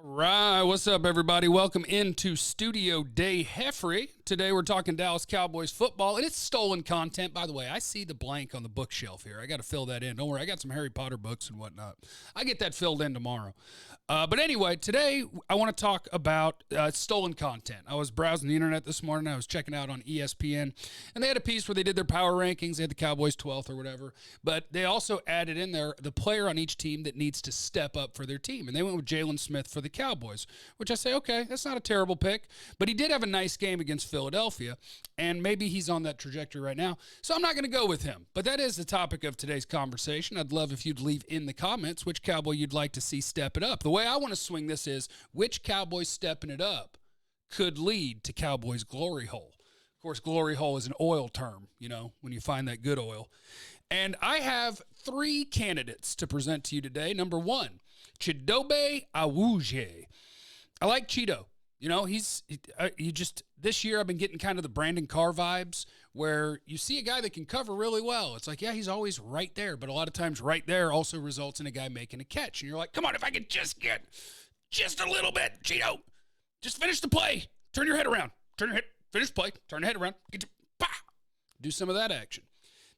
All right, what's up, everybody? Welcome into Studio Day Heffrey. Today we're talking Dallas Cowboys football, and it's stolen content. By the way, I see the blank on the bookshelf here. I got to fill that in. Don't worry, I got some Harry Potter books and whatnot. I get that filled in tomorrow. But anyway, today I want to talk about stolen content. I was browsing the internet this morning. I was checking out on ESPN, and they had a piece where they did their power rankings. They had the Cowboys 12th or whatever, but they also added in there the player on each team that needs to step up for their team, and they went with Jalen Smith for the Cowboys, which I say, okay, that's not a terrible pick, but he did have a nice game against Philadelphia, and maybe he's on that trajectory right now, so I'm not going to go with him. But that is the topic of today's conversation. I'd love if you'd leave in the comments which Cowboy you'd like to see step it up. The way I want to swing this is which Cowboy stepping it up could lead to Cowboys glory hole. Of course, glory hole is an oil term, you know, when you find that good oil. And I have three candidates to present to you today. Number one, Chidobe Awuzie. I like Cheeto. You know, this year I've been getting kind of the Brandon Carr vibes where you see a guy that can cover really well. It's like, yeah, he's always right there, but a lot of times right there also results in a guy making a catch. And you're like, come on, if I could just get just a little bit, Cheeto, just finish the play. Turn your head around. Finish the play. Turn your head around. Do some of that action.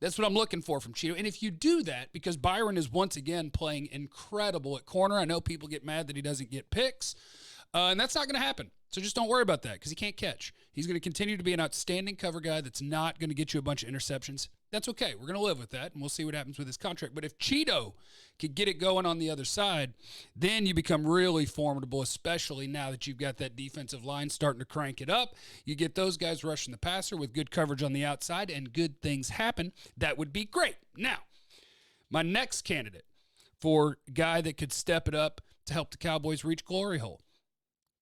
That's what I'm looking for from Cheeto. And if you do that, because Byron is once again playing incredible at corner, I know people get mad that he doesn't get picks, and that's not going to happen. So just don't worry about that because he can't catch. He's going to continue to be an outstanding cover guy that's not going to get you a bunch of interceptions. That's okay. We're going to live with that, and we'll see what happens with his contract. But if Cheeto could get it going on the other side, then you become really formidable, especially now that you've got that defensive line starting to crank it up. You get those guys rushing the passer with good coverage on the outside, and good things happen. That would be great. Now, my next candidate for guy that could step it up to help the Cowboys reach glory hole,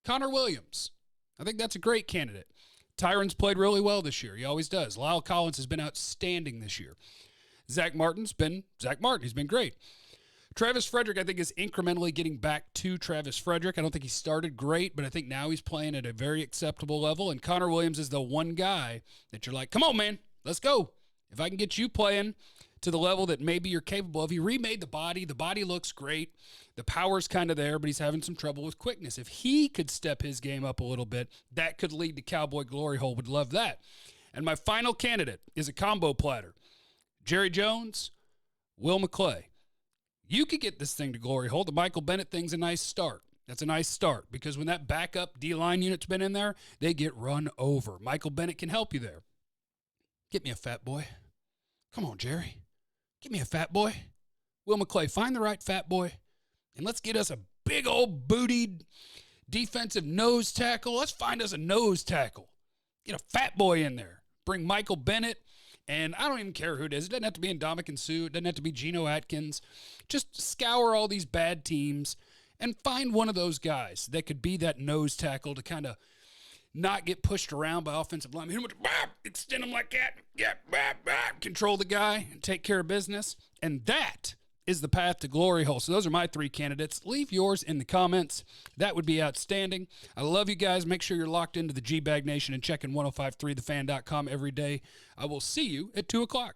Connor Williams. I think that's a great candidate. Tyron's played really well this year. He always does. Lyle Collins has been outstanding this year. Zach Martin's been Zach Martin. He's been great. Travis Frederick, I think, is incrementally getting back to Travis Frederick. I don't think he started great, but I think now he's playing at a very acceptable level. And Connor Williams is the one guy that you're like, come on, man, let's go. If I can get you playing to the level that maybe you're capable of. He remade the body. The body looks great. The power's kind of there, but he's having some trouble with quickness. If he could step his game up a little bit, that could lead to Cowboy glory hole. Would love that. And my final candidate is a combo platter. Jerry Jones, Will McClay. You could get this thing to glory hole. The Michael Bennett thing's a nice start. That's a nice start because when that backup D-line unit's been in there, they get run over. Michael Bennett can help you there. Get me a fat boy. Come on, Jerry. Give me a fat boy. Will McClay, find the right fat boy, and let's get us a big old bootied defensive nose tackle. Let's find us a nose tackle. Get a fat boy in there. Bring Michael Bennett, and I don't even care who it is. It doesn't have to be Ndamukong Suh. It doesn't have to be Geno Atkins. Just scour all these bad teams and find one of those guys that could be that nose tackle to kind of not get pushed around by offensive linemen. Hit him with extend him like that. Yeah, control the guy and take care of business. And that is the path to glory hole. So those are my three candidates. Leave yours in the comments. That would be outstanding. I love you guys. Make sure you're locked into the G-Bag Nation and checking 1053thefan.com every day. I will see you at 2 o'clock.